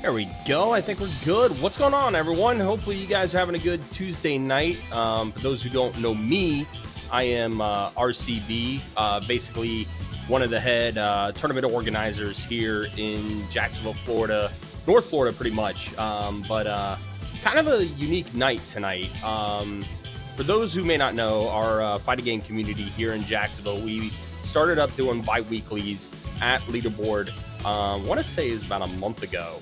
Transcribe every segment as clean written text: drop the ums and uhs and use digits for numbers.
There we go. I think we're good. What's going on, everyone? Hopefully you guys are having a good Tuesday night. For those who don't know me, I am RCB, basically one of the head tournament organizers here in Jacksonville, Florida, North Florida, pretty much. But kind of a unique night tonight. For those who may not know, our fighting game community here in Jacksonville, we started up doing bi-weeklies at Leaderboard. I want to say is about a month ago.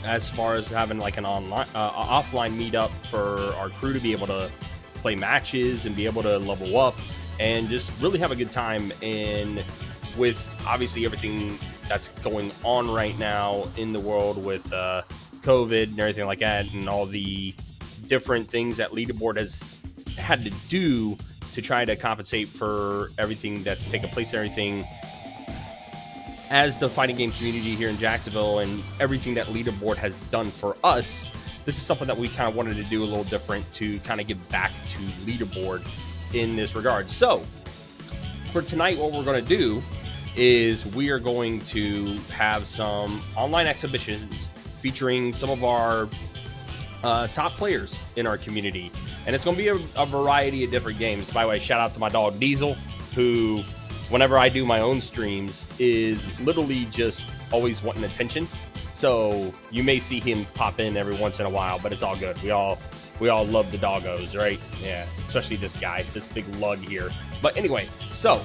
As far as having like an online offline meetup for our crew to be able to play matches and be able to level up and just really have a good time. And with obviously everything that's going on right now in the world with COVID and everything like that, and all the different things that Leaderboard has had to do to try to compensate for everything that's taken place and everything as the fighting game community here in Jacksonville, and everything that Leaderboard has done for us, this is something that we kind of wanted to do a little different to kind of give back to Leaderboard in this regard. So for tonight, what we're going to do is we are going to have some online exhibitions featuring some of our top players in our community. And it's going to be a variety of different games. By the way, shout out to my dog Diesel, who whenever I do my own streams is literally just always wanting attention. So you may see him pop in every once in a while, but it's all good. We all love the doggos, right? Yeah, especially this guy, this big lug here. But anyway, so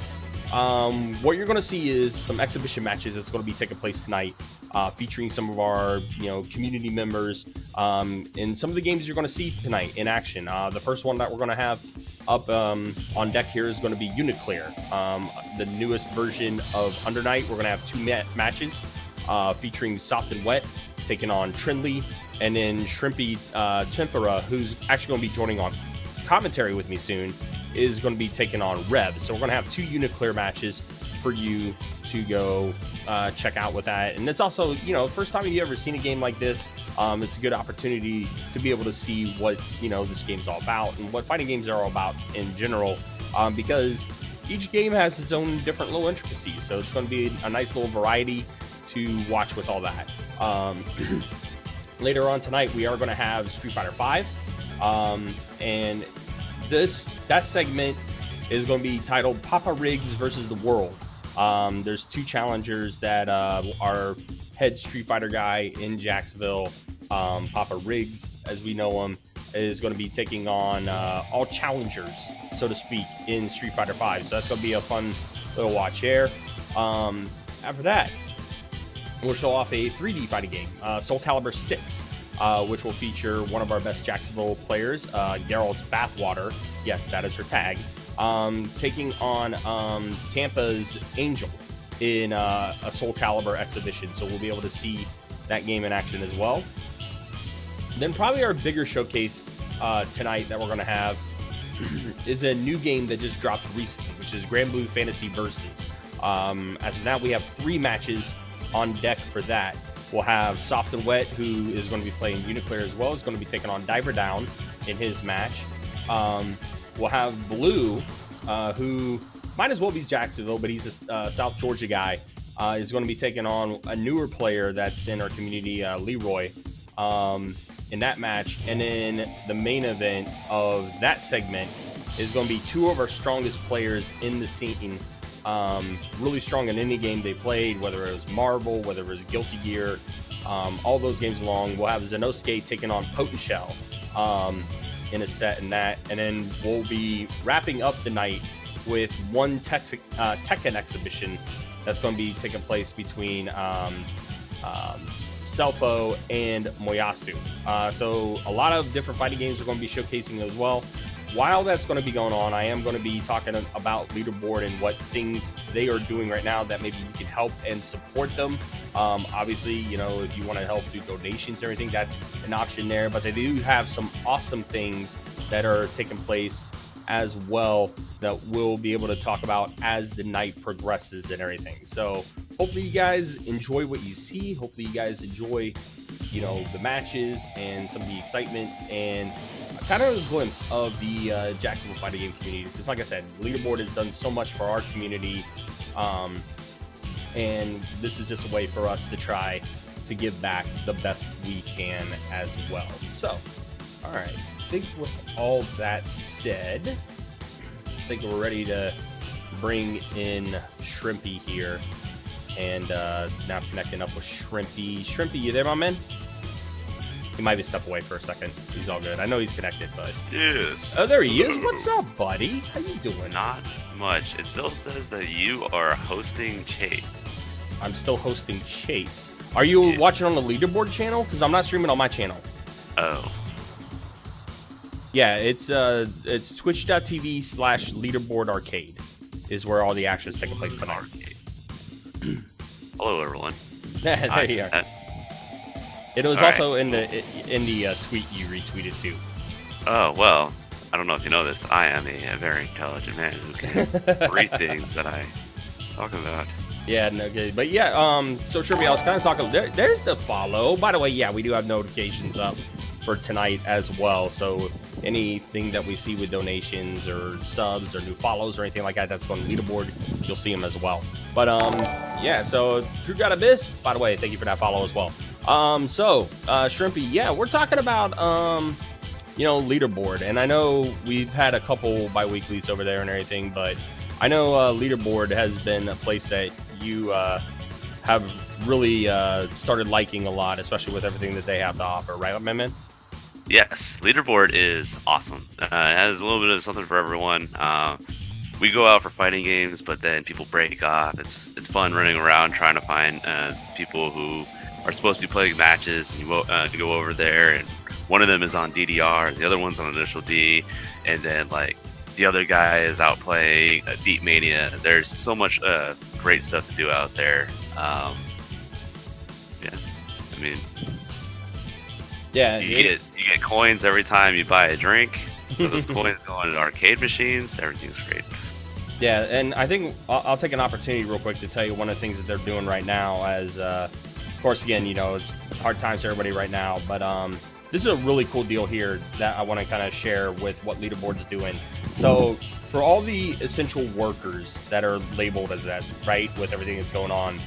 what you're going to see is some exhibition matches that's going to be taking place tonight, featuring some of our community members, and some of the games you're going to see tonight in action. The first one that we're going to have up on deck here is going to be UNICLR, the newest version of Under Night. We're going to have two matches featuring Soft and Wet taking on Trinly, and then ShrimpyTempura, who's actually going to be joining on commentary with me soon, is going to be taking on Rev. So we're going to have two UNICLR matches for you to go check out with that. And it's also, first time you've ever seen a game like this, it's a good opportunity to be able to see what, this game's all about and what fighting games are all about in general, because each game has its own different little intricacies. So it's going to be a nice little variety to watch with all that. Later on tonight, we are going to have Street Fighter V, and that segment is going to be titled Papa Riggs versus the World. There's two challengers that our head Street Fighter guy in Jacksonville, Papa Riggs, as we know him, is going to be taking on all challengers, so to speak, in Street Fighter V. So that's going to be a fun little watch here. After that, we'll show off a 3D fighting game, Soul Calibur 6. Which will feature one of our best Jacksonville players, Geralt's Bathwater. Yes, that is her tag. Taking on Tampa's Angel in a Soul Calibur exhibition. So we'll be able to see that game in action as well. Then probably our bigger showcase tonight that we're going to have is a new game that just dropped recently, which is Grand Blue Fantasy Versus. As of now, we have 3 matches on deck for that. We'll have Soft and Wet, who is going to be playing UNICLR as well. Is going to be taking on Diver Down in his match. We'll have Blue, who might as well be Jacksonville, but he's a South Georgia guy. Is going to be taking on a newer player that's in our community, Leroy, in that match. And then the main event of that segment is going to be 2 of our strongest players in the scene. Really strong in any game they played, whether it was Marvel, whether it was Guilty Gear, all those games along. We'll have Zenosuke taking on Potential in a set in that. And then we'll be wrapping up the night with one Tekken exhibition that's going to be taking place between Selfo and Moyasu. So a lot of different fighting games are going to be showcasing as well. While that's going to be going on, I am going to be talking about Leaderboard and what things they are doing right now that maybe we can help and support them. Obviously, if you want to help do donations or anything, that's an option there. But they do have some awesome things that are taking place as well that we'll be able to talk about as the night progresses and everything. So hopefully you guys enjoy what you see. Hopefully you guys enjoy, the matches and some of the excitement and kind of a glimpse of the Jacksonville fighting game community. Because like I said, Leaderboard has done so much for our community, and this is just a way for us to try to give back the best we can as well. So, all right, I think with all that said, I think we're ready to bring in Shrimpy here. And now connecting up with Shrimpy. Shrimpy, you there, my man? He might be step away for a second. He's all good. I know he's connected, but... Yes. Oh, there he is. What's up, buddy? How you doing? Not much. It still says that you are hosting Chase. I'm still hosting Chase. Are you watching on the Leaderboard channel? Because I'm not streaming on my channel. Oh. Yeah, it's twitch.tv/Leaderboard Arcade is where all the action is taking place tonight. Hello, everyone. There you are. It was also in the tweet you retweeted too. Oh, well, I don't know if you know this. I am a very intelligent man who can read things that I talk about. Yeah, no good. But yeah, so Shrimpy, I was kind of talking. There's the follow. By the way, yeah, we do have notifications up for tonight as well. So anything that we see with donations or subs or new follows or anything like that, that's on Leaderboard. You'll see them as well. But yeah, so True God Abyss, by the way, thank you for that follow as well. Shrimpy, yeah, we're talking about Leaderboard, and I know we've had a couple bi-weeklies over there and everything, but I know Leaderboard has been a place that you have really started liking a lot, especially with everything that they have to offer, right, my man? Yes, Leaderboard is awesome. It has a little bit of something for everyone. We go out for fighting games, but then people break off. It's fun running around trying to find people who are supposed to be playing matches, and you go over there, and one of them is on DDR, the other one's on Initial D, and then like the other guy is out playing Deep Mania. There's so much great stuff to do out there. You get coins every time you buy a drink. So those coins go into arcade machines. Everything's great. Yeah, and I think I'll take an opportunity real quick to tell you one of the things that they're doing right now as, of course, again, it's hard times for everybody right now, but this is a really cool deal here that I want to kind of share with what Leaderboard is doing. So for all the essential workers that are labeled as that, right, with everything that's going on,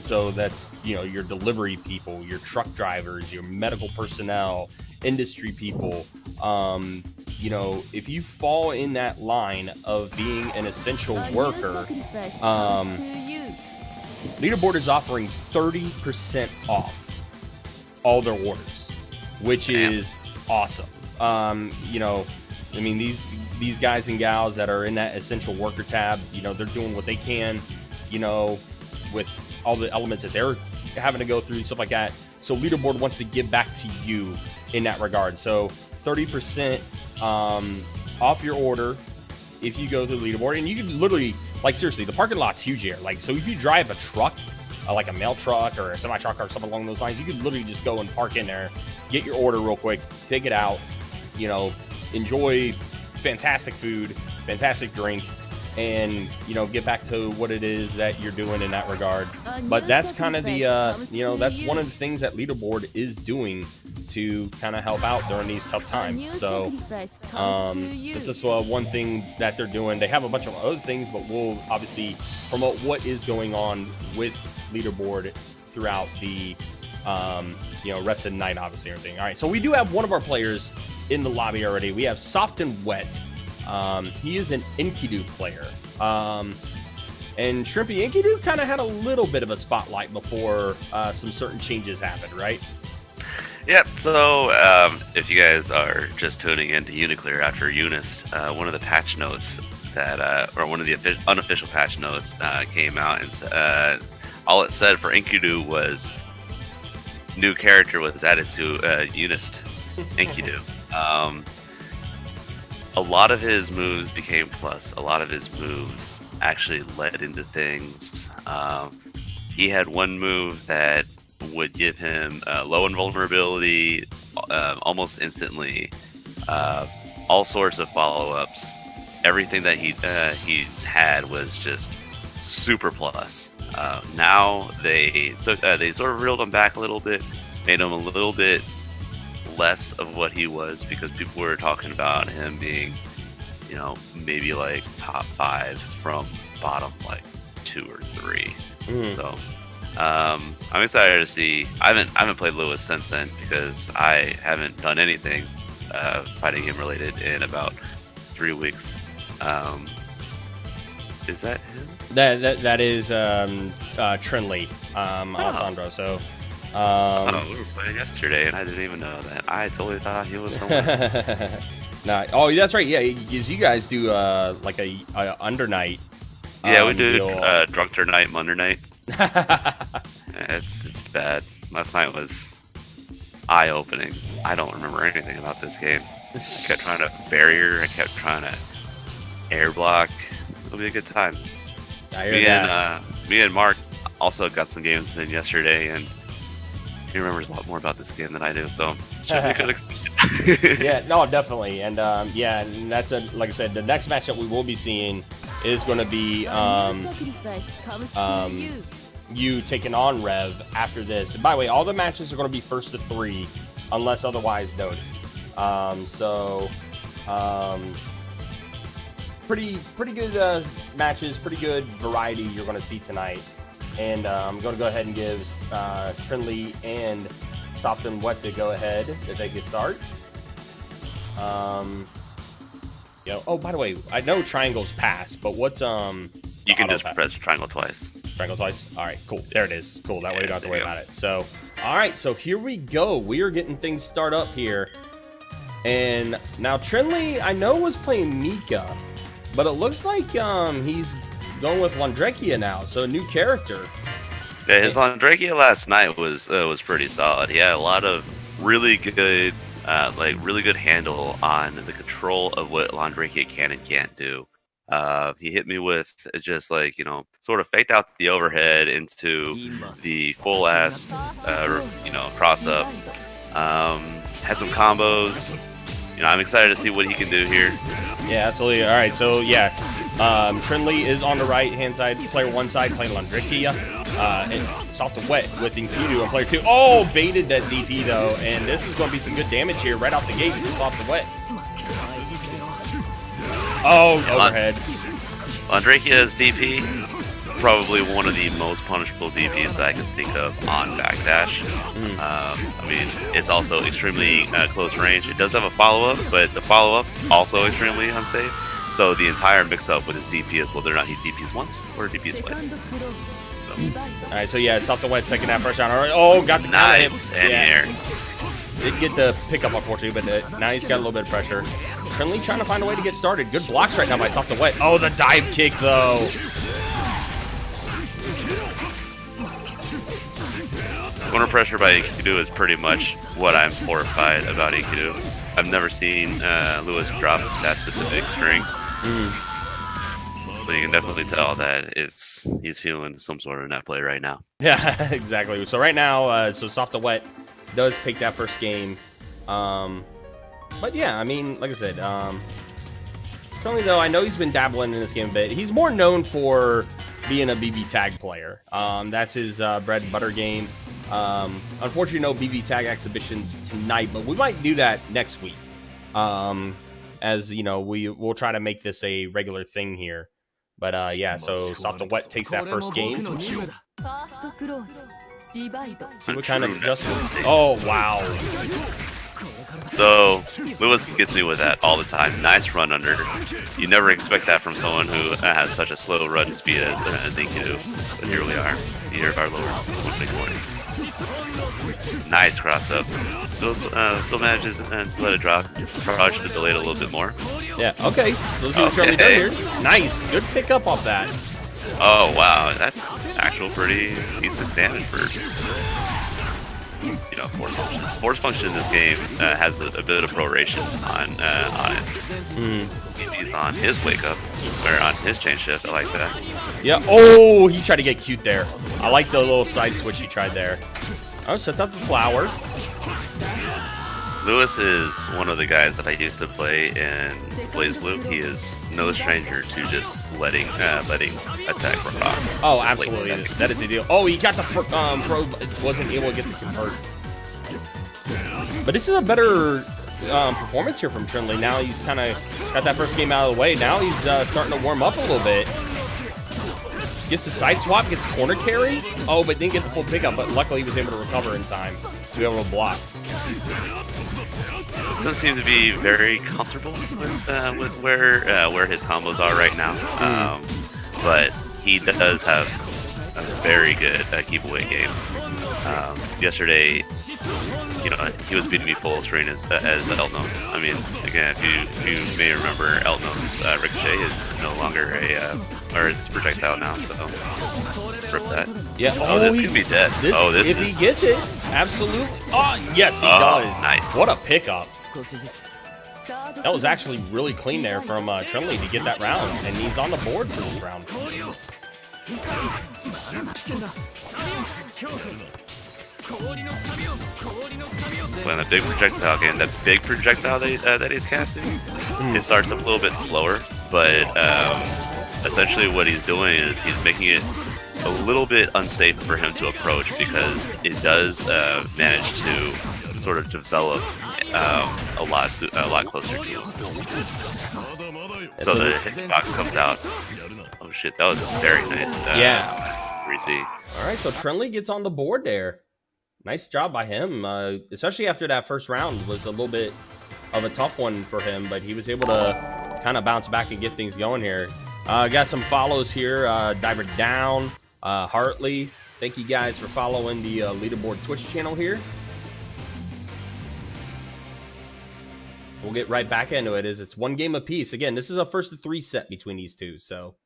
so that's, your delivery people, your truck drivers, your medical personnel, industry people, if you fall in that line of being an essential worker, Leaderboard is offering 30% off all their orders, which is awesome. These guys and gals that are in that essential worker tab, they're doing what they can, with all the elements that they're having to go through and stuff like that. So Leaderboard wants to give back to you in that regard. So 30% off your order if you go through Leaderboard, and you can literally, seriously, the parking lot's huge here. So if you drive a truck, like a mail truck or a semi truck or something along those lines, you can literally just go and park in there, get your order real quick, take it out, enjoy fantastic food, fantastic drink, and get back to what it is that you're doing in that regard. But that's kind of the that's one of the things that Leaderboard is doing to kind of help out during these tough times. So this is one thing that they're doing. They have a bunch of other things, but we'll obviously promote what is going on with Leaderboard throughout the rest of the night, obviously, and everything. All right, so we do have one of our players in the lobby already. We have Soft and Wet. He is an ENkidu player. And ShrimpyTempura kind of had a little bit of a spotlight before some certain changes happened, right? Yep, so if you guys are just tuning into UNICLR after Eunice, one of the patch notes that, or one of the unofficial patch notes came out, and all it said for ENkidu was new character was added to Eunice ENkidu. A lot of his moves became plus. A lot of his moves actually led into things. He had one move that would give him low invulnerability almost instantly. All sorts of follow-ups. Everything that he had was just super plus. Now they sort of reeled him back a little bit, made him a little bit less of what he was, because people were talking about him being, maybe top 5 from bottom 2 or 3. So I'm excited to see. I haven't played Lewis since then because I haven't done anything fighting game related in about 3 weeks. Is that him? That is Trinly, Alessandro. So we were playing yesterday and I didn't even know that. I totally thought he was someone. Nah, oh, that's right. Yeah, because you guys do like a under night. Yeah, we do Drunkter night, Munder night. It's bad. Last night was eye-opening. I don't remember anything about this game. I kept trying to barrier. I kept trying to air block. It'll be a good time. I hear that. Me and Mark also got some games in yesterday, and he remembers a lot more about this game than I do. So should be good. Yeah, no, definitely, and yeah, and that's like I said, the next matchup we will be seeing is going to be you taking on Rev after this. And by the way, all the matches are going to be first to 3 unless otherwise noted. Pretty good matches, pretty good variety you're going to see tonight. And I'm going to go ahead and give Trinly and Soft and Wet to go ahead to take a start. Oh, by the way, I know triangles pass, but what's You can just press triangle twice. Triangle twice? All right, cool. There it is. Cool. That way you don't have to worry about it. So, all right. So here we go. We are getting things started up here. And now Trinly, I know, was playing Mika, but it looks like he's going with Londrekia now. So a new character. Yeah, his Londrekia last night was pretty solid. He had a lot of really good, really good handle on the control of what Londrekia can and can't do. He hit me with just sort of faked out the overhead into the full ass, cross up. Had some combos. I'm excited to see what he can do here. Yeah, absolutely. All right, so yeah, Trinly is on the right hand side, player 1 side playing Londrekia, and Soft and Wet with ENkidu on player 2. Oh, baited that DP though, and this is going to be some good damage here right off the gate with Soft and Wet. Oh, overhead. Londrekia's DP, probably one of the most punishable DPs that I can think of on backdash. It's also extremely close range. It does have a follow-up, but the follow-up also extremely unsafe. So the entire mix-up with his DP is whether or not he DPs once or DPs twice. So. All right, so yeah, Soft and Wet taking that first round. All right, oh, got the nice air. Didn't get the pickup, unfortunately, but now he's got a little bit of pressure. Trinly trying to find a way to get started. Good blocks right now by Soft and Wet. Oh, the dive kick, though. Corner pressure by ENkidu is pretty much what I'm horrified about ENkidu. I've never seen Lewis drop that specific string. So you can definitely tell that he's feeling some sort of net play right now. Yeah, exactly. So right now, Soft and Wet does take that first game. But yeah, like I said, Trinly, though, I know he's been dabbling in this game a bit. He's more known for being a BB tag player. That's his bread and butter game. Unfortunately, no BB tag exhibitions tonight, but we might do that next week. As you know, we'll try to make this a regular thing here. But yeah, so Soft and Wet takes that first game. See what kind of adjustments. Oh wow. So Lewis gets me with that all the time. Nice run under. You never expect that from someone who has such a slow run speed as ENkidu. But here we are. Here of our lower 120. Nice cross up. Still manages to let it drop. Probably should have delayed a little bit more. Yeah. Okay. So let's see what Trinly does here. Nice. Good pickup off that. Oh wow, that's actual pretty decent damage for. Force function. Force function in this game has a bit of proration on it. He's on his wake up, or on his chain shift. I like that. Yeah. Oh, he tried to get cute there. I like the little side switch he tried there. Oh, sets up the flower. Lewis is one of the guys that I used to play in Blaze Blue. He is no stranger to just letting attack rock. Oh, absolutely. That is the deal. Oh, he got the probe. Wasn't able to get the convert. But this is a better performance here from Trinly. Now he's kind of got that first game out of the way. Now he's starting to warm up a little bit. Gets a side swap, gets corner carry. Oh, but didn't get the full pickup, but luckily he was able to recover in time to be able to block. Doesn't seem to be very comfortable with where his combos are right now. But he does have a very good keep away game. Yesterday, you know, he was beating me full screen as Eltnum. I mean, again, if you may remember, Eltnum's Ricochet is no longer or it's projectile now, so rip that. Yeah. Oh, this could be dead. If he gets it, absolutely. Oh, yes, he does. Nice. What a pickup. That was actually really clean there from Trinly to get that round, and he's on the board for this round. When a big projectile game, that big projectile that he's casting, it starts up a little bit slower, but essentially what he's doing is he's making it a little bit unsafe for him to approach because it does manage to sort of develop a lot closer to you. So the hitbox comes out. Oh shit, that was very nice. 3C. All right, so Trinly gets on the board there. Nice job by him, especially after that first round was a little bit of a tough one for him, but he was able to kind of bounce back and get things going here. Got some follows here. Diver Down, Hartley. Thank you guys for following the Leaderboard Twitch channel here. We'll get right back into it. It's one game apiece. Again, this is a first of 3 set between these two, so.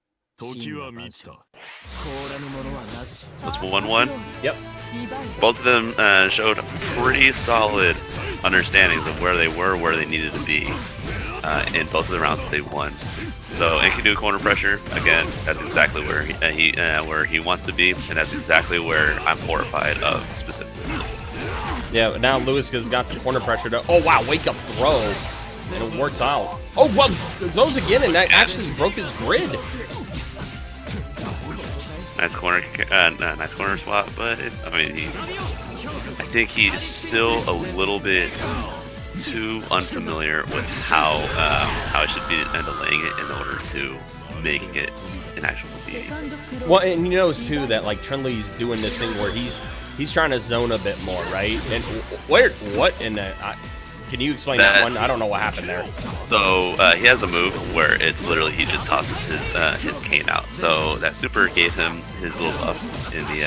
So it's 1-1. Yep. Both of them showed pretty solid understandings of where they were, where they needed to be in both of the rounds that they won. So ENkidu corner pressure again. That's exactly where he wants to be, and that's exactly where I'm horrified of specifically. Yeah. Now Lewis has got the corner pressure to. Oh wow! Wake up throw, and it works out. Oh well, those again, and that actually broke his grid. Nice corner swap, but I mean, I think he's still a little bit too unfamiliar with how it should be delaying it in order to make it an actual beat. Well, and you notice too that like Trinly's doing this thing where he's trying to zone a bit more, right? And what in the? Can you explain that one? I don't know what happened there. So he has a move where it's literally he just tosses his cane out. So that super gave him his little buff in the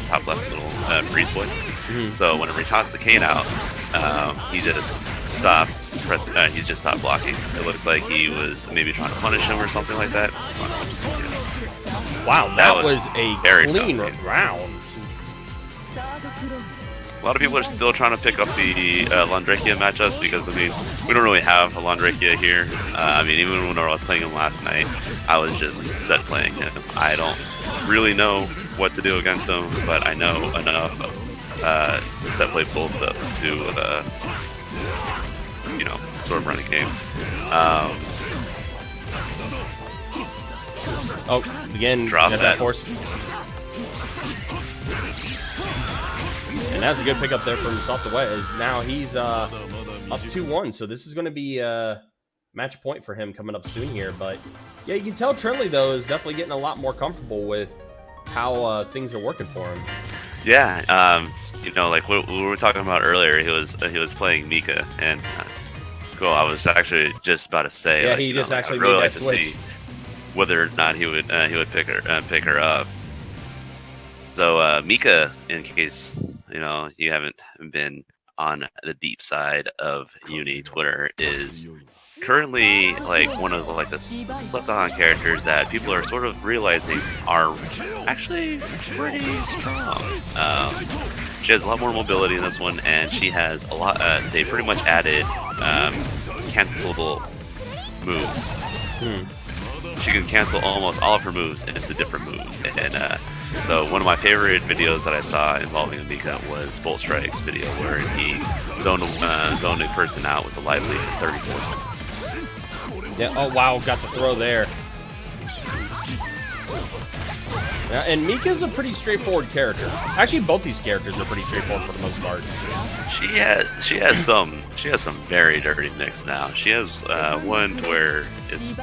top left little freeze boy. So whenever he tossed the cane out, he just stopped pressing. He just stopped blocking. It looks like he was maybe trying to punish him or something like that. Wow, that was a very clean round. A lot of people are still trying to pick up the Londrekia matchups because, I mean, we don't really have a Londrekia here. I mean, even when I was playing him last night, I was just set playing him. I don't really know what to do against him, but I know enough of set play full stuff to, you know, sort of run a game. Oh, again, drop that. Force. And that's a good pickup there from himself to Wet. Now he's up 2-1, so this is going to be a match point for him coming up soon here. But yeah, you can tell Trinly though is definitely getting a lot more comfortable with how things are working for him. Yeah, you know, like what we were talking about earlier, he was playing Mika, and cool. I was actually just about to say, yeah, like, he just actually I'd really made like that to switch. see whether or not he would pick her up. So Mika, in case you know you haven't been on the deep side of Uni Twitter, is currently like one of the slept on characters that people are sort of realizing are actually pretty strong. She has a lot more mobility in this one, and she has a lot. They pretty much added cancelable moves. She can cancel almost all of her moves into different moves, and so one of my favorite videos that I saw involving Amika was Bolt Strike's video where he zoned a person out with a live lead in 34 seconds. Yeah. Oh wow, got the throw there. And Mika's a pretty straightforward character. Actually, both these characters are pretty straightforward for the most part. She has some very dirty mix now. She has one where it's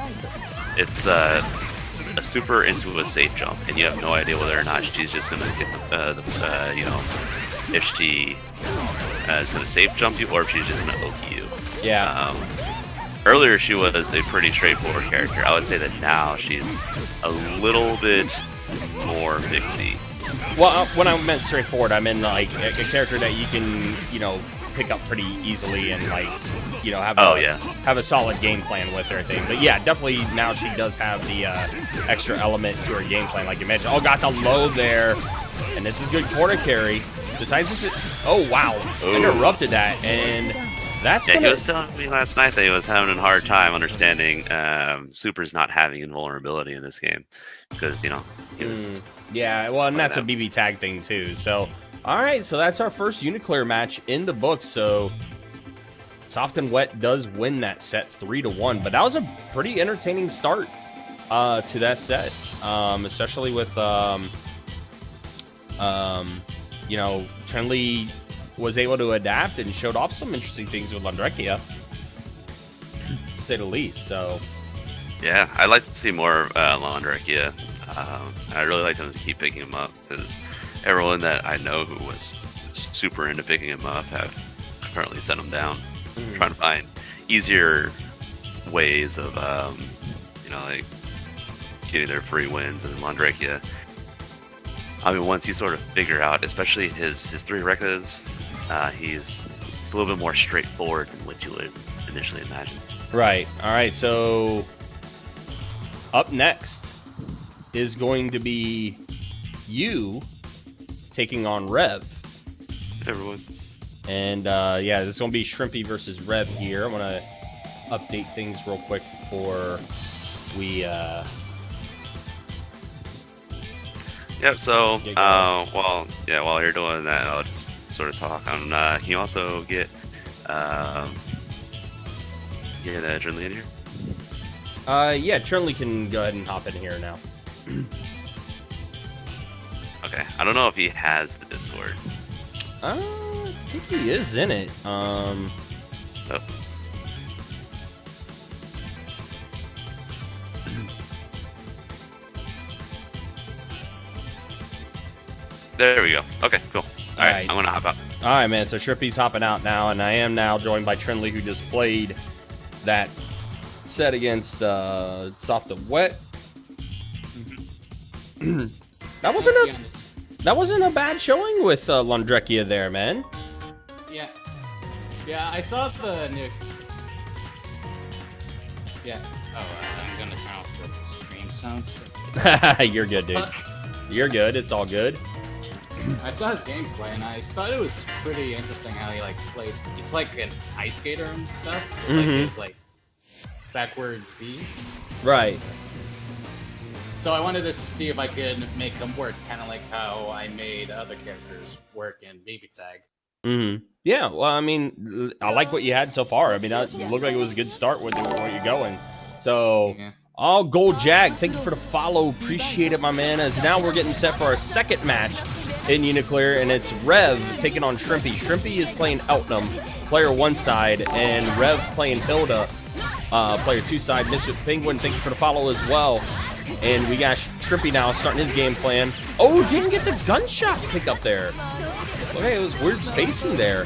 a super into a safe jump, and you have no idea whether or not she's just gonna get you know, if she is gonna safe jump you or if she's just gonna oki you. Yeah. Earlier she was a pretty straightforward character. I would say that now she's a little bit more mixy. Well, when I meant straightforward, I meant like a character that you can, you know, pick up pretty easily and like, you know, have a solid game plan with her thing. But yeah, definitely now she does have the extra element to her game plan, like you mentioned. Oh, got the low there, and this is good quarter carry. Besides this, oh wow, interrupted that, and that's he was telling me last night that he was having a hard time understanding Super's not having invulnerability in this game because, you know, he was. Yeah, well, and that's a BB tag thing too. So, all right, so that's our first UNICLR match in the books. So, Soft and Wet does win that set 3-1, but that was a pretty entertaining start to that set, especially with you know, Trinly was able to adapt and showed off some interesting things with Londrekia, to say the least. So, yeah, I'd like to see more of Londrekia. I really like them to keep picking him up because everyone that I know who was super into picking him up have currently sent him down. Trying to find easier ways of, you know, like getting their free wins. And Londrekia, I mean, once you sort of figure out, especially his 3 records, he's a little bit more straightforward than what you would initially imagine. Right. All right. So up next is going to be you taking on Rev. Everyone. And yeah, this is going to be Shrimpy versus Rev here. I'm going to update things real quick before we... Yep, so, while you're doing that, I'll just sort of talk on, can you also get Trinly in here? Yeah, Trinly can go ahead and hop in here now. Okay, I don't know if he has the Discord. I think he is in it. Oh. There we go. Okay, cool. All right, I'm gonna hop out. All right, man. So Shrimpy's hopping out now, and I am now joined by Trinly, who just played that set against Soft and Wet. That wasn't a bad showing with Londrekia there, man. Yeah, I saw the new. Yeah. Oh, I'm gonna turn off the stream sounds. You're good, dude. You're good. It's all good. I saw his gameplay and I thought it was pretty interesting how he like played. He's like an ice skater and stuff. So, like his like backwards V. Right. So I wanted to see if I could make them work, kind of like how I made other characters work in BB Tag. Yeah. Well, I mean, I like what you had so far. I mean, it looked like it was a good start with where you're going. So. Yeah. Oh, Gold Jag, thank you for the follow. Appreciate it, my man. As now we're getting set for our second match in UNICLR, and it's Rev taking on Shrimpy. Shrimpy is playing Eltnum, player 1 side, and Rev playing Hilda, player 2 side. Mr. Penguin, thank you for the follow as well. And we got Shrimpy now starting his game plan. Oh, didn't get the gunshot pick up there. Okay, it was weird spacing there.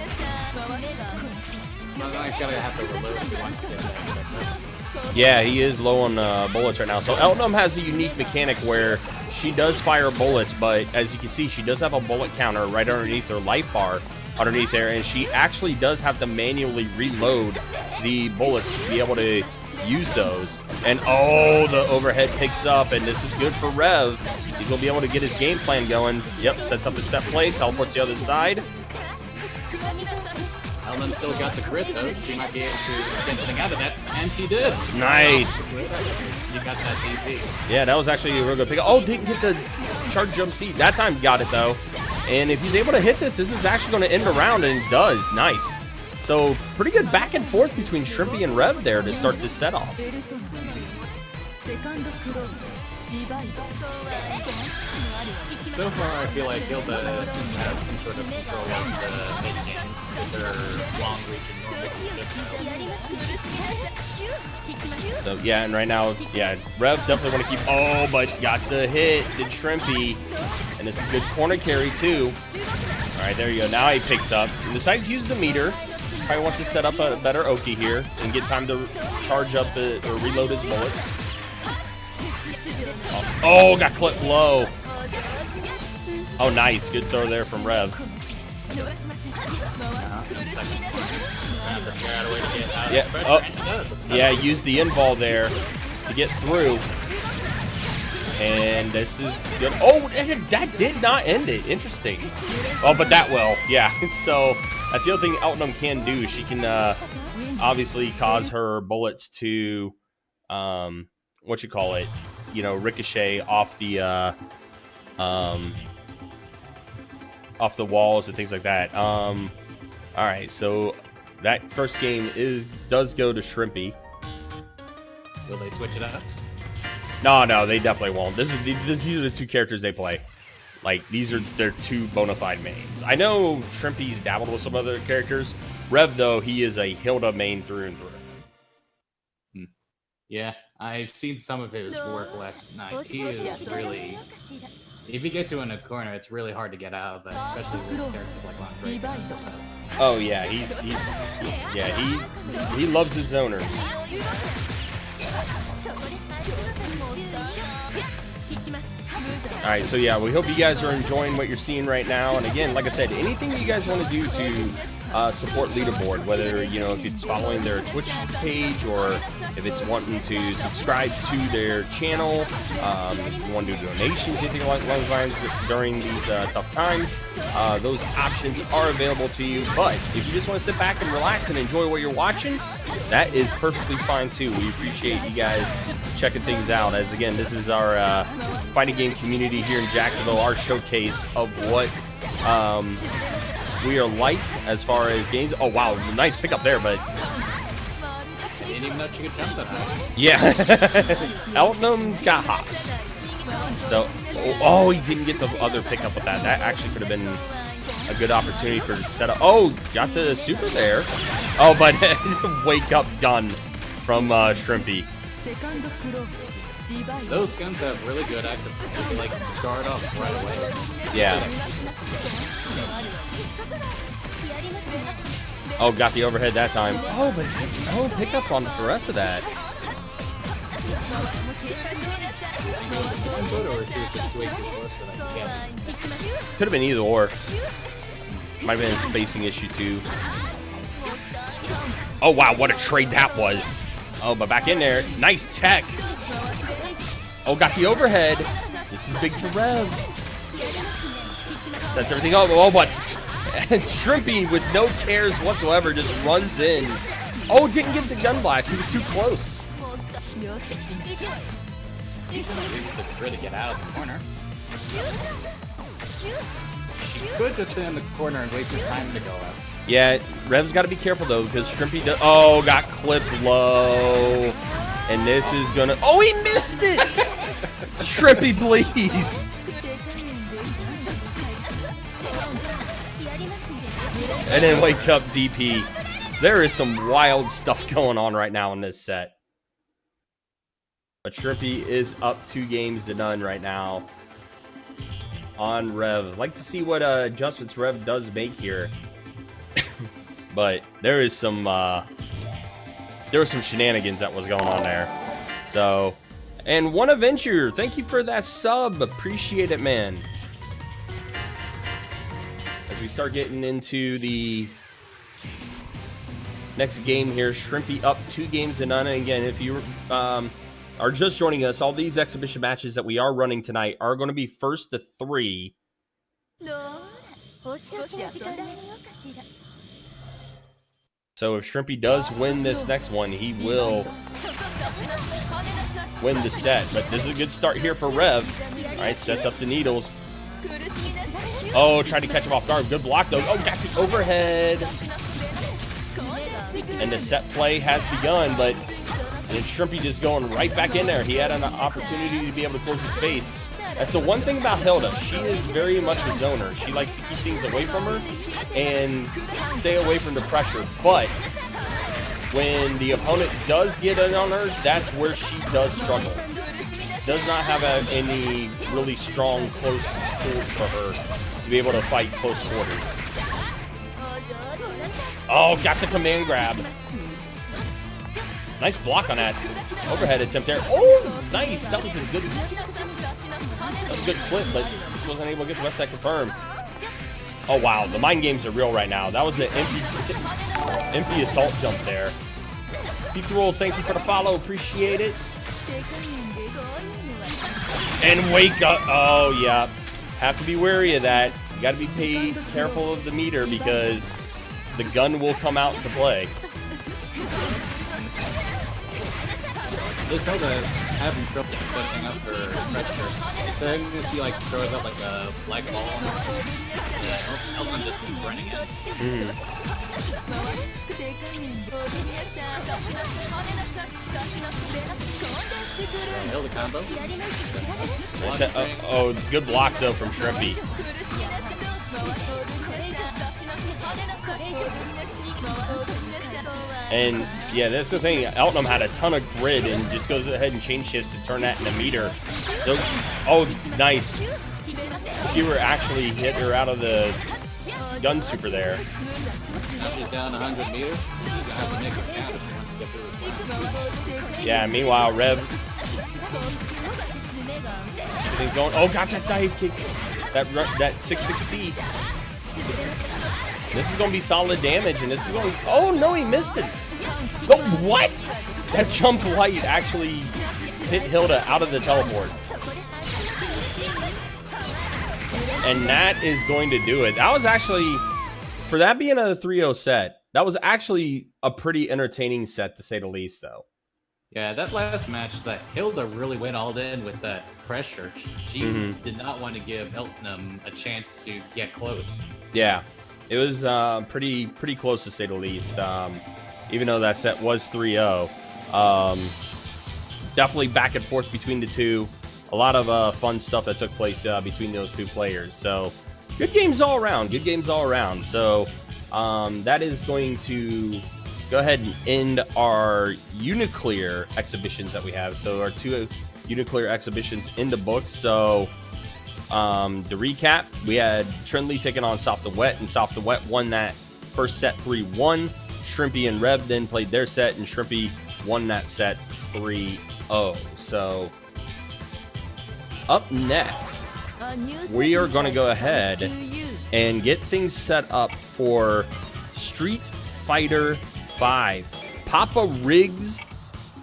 Yeah, he is low on bullets right now. So Eltnum has a unique mechanic where she does fire bullets, but as you can see, she does have a bullet counter right underneath her life bar underneath there, and she actually does have to manually reload the bullets to be able to use those. And oh, the overhead picks up, and this is good for Rev. He's going to be able to get his game plan going. Yep, sets up his set play, teleports the other side. Eltnum still got the crit though. She might be able to get something out of that, and she did. Nice. You got that DP. Yeah, that was actually a real good pick. Oh, didn't get the charge jump seat. That time got it though. And if he's able to hit this is actually going to end the round, and it does. Nice. So pretty good back and forth between Shrimpy and Rev there to start this set off. So far, I feel like Hilda seems to have some sort of control of the mid game with her long reach and normal projectiles. So yeah, and right now, yeah, Rev definitely want to keep. Oh, but got the hit, did Shrimpy, and this is good corner carry too. All right, there you go. Now he picks up. He decides to use the meter. Probably wants to set up a better Oki here and get time to charge up or reload his bullets. Oh, got clipped low. Oh, nice. Good throw there from Rev. Yeah. Oh, yeah. Use the invol there to get through. And this is good. Oh, that did not end it. Interesting. Oh, but that will. Yeah. So that's the other thing Eltnum can do. She can obviously cause her bullets to, what you call it, you know, ricochet off the walls and things like that. All right, so that first game does go to Shrimpy. Will they switch it up? No, they definitely won't. These are the two characters they play. Like, these are their two bona fide mains. I know Shrimpy's dabbled with some other characters. Rev, though, he is a Hilda main through and through. Yeah, I've seen some of his work last night. He is really... If he gets you in a corner, it's really hard to get out of that, especially with characters like Londrekia. Oh, yeah, he loves his zoners. Alright, so yeah, we hope you guys are enjoying what you're seeing right now. And again, like I said, anything you guys want to do to support Leaderboard, whether, you know, if it's following their Twitch page or if it's wanting to subscribe to their channel, if you want to do donations, anything along those lines during these tough times, those options are available to you. But if you just want to sit back and relax and enjoy what you're watching, that is perfectly fine too. We appreciate you guys checking things out, as again, this is our fighting game community here in Jacksonville, our showcase of what we are like as far as games. Oh wow, nice pickup there, but I didn't even know she could jump that high. yeah. Eltnum's got hops. So oh, he didn't get the other pickup with that. That actually could have been a good opportunity for setup. Oh, got the super there. Oh, but wake up done from Shrimpy. Those guns have really good active, like, guard off right away. Yeah. Oh, got the overhead that time. Oh, but no pickup on the rest of that. Could have been either or. Might have been a spacing issue too. Oh wow, what a trade that was. Oh, but back in there. Nice tech. Oh, got the overhead. This is big for Rev. Sets everything up. Oh, but Shrimpy with no cares whatsoever just runs in. Oh, didn't get the gun blast. He was too close. Really get out of the corner. She could just sit in the corner and wait for time to go up. Yeah, Rev's got to be careful though, because Shrimpy does. Oh, got clipped low. And this is gonna. Oh, he missed it! Shrimpy, please. And then wake up DP. There is some wild stuff going on right now in this set. But Shrimpy is up 2 games to none right now on Rev. I'd like to see what adjustments Rev does make here. But there is some there were some shenanigans that was going on there. So, and One Adventure, thank you for that sub. Appreciate it, man. As we start getting into the next game here, Shrimpy up 2 games to none. And again, if you are just joining us, all these exhibition matches that we are running tonight are going to be first to 3. So if Shrimpy does win this next one, he will win the set. But this is a good start here for Rev. All right, sets up the needles. Oh, tried to catch him off guard. Good block, though. Oh, got the overhead. And the set play has begun, but And then Shrimpy just going right back in there. He had an opportunity to be able to close the space. That's the one thing about Hilda. She is very much a zoner. She likes to keep things away from her and stay away from the pressure. But when the opponent does get in on her, that's where she does struggle. Does not have any really strong close tools for her to be able to fight close quarters. Oh, got the command grab. Nice block on that overhead attempt there. Oh, nice. That was a good clip, but just wasn't able to get the rest of that confirmed. Oh, wow. The mind games are real right now. That was an empty assault jump there. Pizza Roll, thank you for the follow. Appreciate it. And wake up. Oh, yeah. Have to be wary of that. You got to be careful of the meter because the gun will come out to play. This Hilda having trouble setting up her pressure. So I'm gonna see like throws up like a black ball on it. Eltnum just keeps running it. Hilda combo. Oh, good blocks though from Shrimpy. And yeah, that's the thing. Eltnum had a ton of grid and just goes ahead and chain shifts to turn that into meter. So, oh, nice. Skewer actually hit her out of the gun super there. Now she's down 100 meters. She's gonna have to make a count if she wants to get through this. Yeah, meanwhile, Rev. Everything's going. Oh, got that dive kick. That 6-6C. This is going to be solid damage, and this is going to... Oh, no, he missed it. Oh, what? That jump light actually hit Hilda out of the teleport. And that is going to do it. That was actually... For that being a 3-0 set, that was actually a pretty entertaining set, to say the least, though. Yeah, that last match, that Hilda really went all in with that pressure. She did not want to give Eltnum a chance to get close. Yeah. It was pretty close, to say the least. Even though that set was 3-0. Definitely back and forth between the two. A lot of fun stuff that took place between those two players. So, good games all around. Good games all around. So, that is going to go ahead and end our UNICLR exhibitions that we have. So, our two UNICLR exhibitions in the books. So... to recap, we had Trinly taking on Soft the Wet, and Soft the Wet won that first set 3-1. Shrimpy and Rev then played their set, and Shrimpy won that set 3-0. So, up next, we are going to go ahead and get things set up for Street Fighter 5. Papa Riggs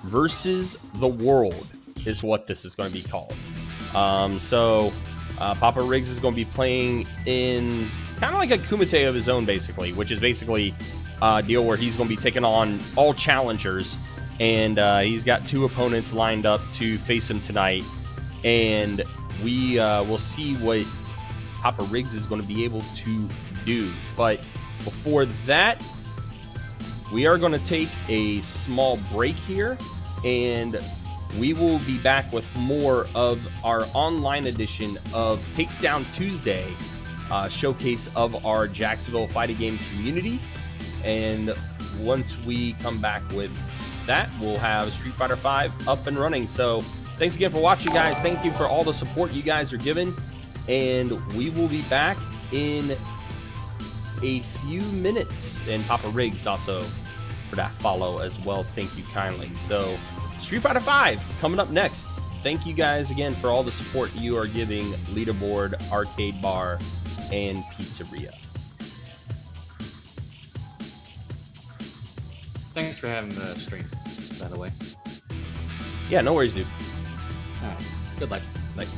versus the World is what this is going to be called. Papa Riggs is going to be playing in kind of like a Kumite of his own, basically, which is basically a deal where he's going to be taking on all challengers, and he's got two opponents lined up to face him tonight, and we will see what Papa Riggs is going to be able to do. But before that, we are going to take a small break here, and we will be back with more of our online edition of Takedown Tuesday, showcase of our Jacksonville fighting game community. And once we come back with that, we'll have Street Fighter 5 up and running. So thanks again for watching, guys. Thank you for all the support you guys are giving. And we will be back in a few minutes. And Papa Riggs also for that follow as well. Thank you kindly. So Street Fighter 5 coming up next. Thank you guys again for all the support you are giving Leaderboard, Arcade Bar, and Pizzeria. Thanks for having the stream, by the way. Yeah, no worries, dude. All right. Good luck. Like.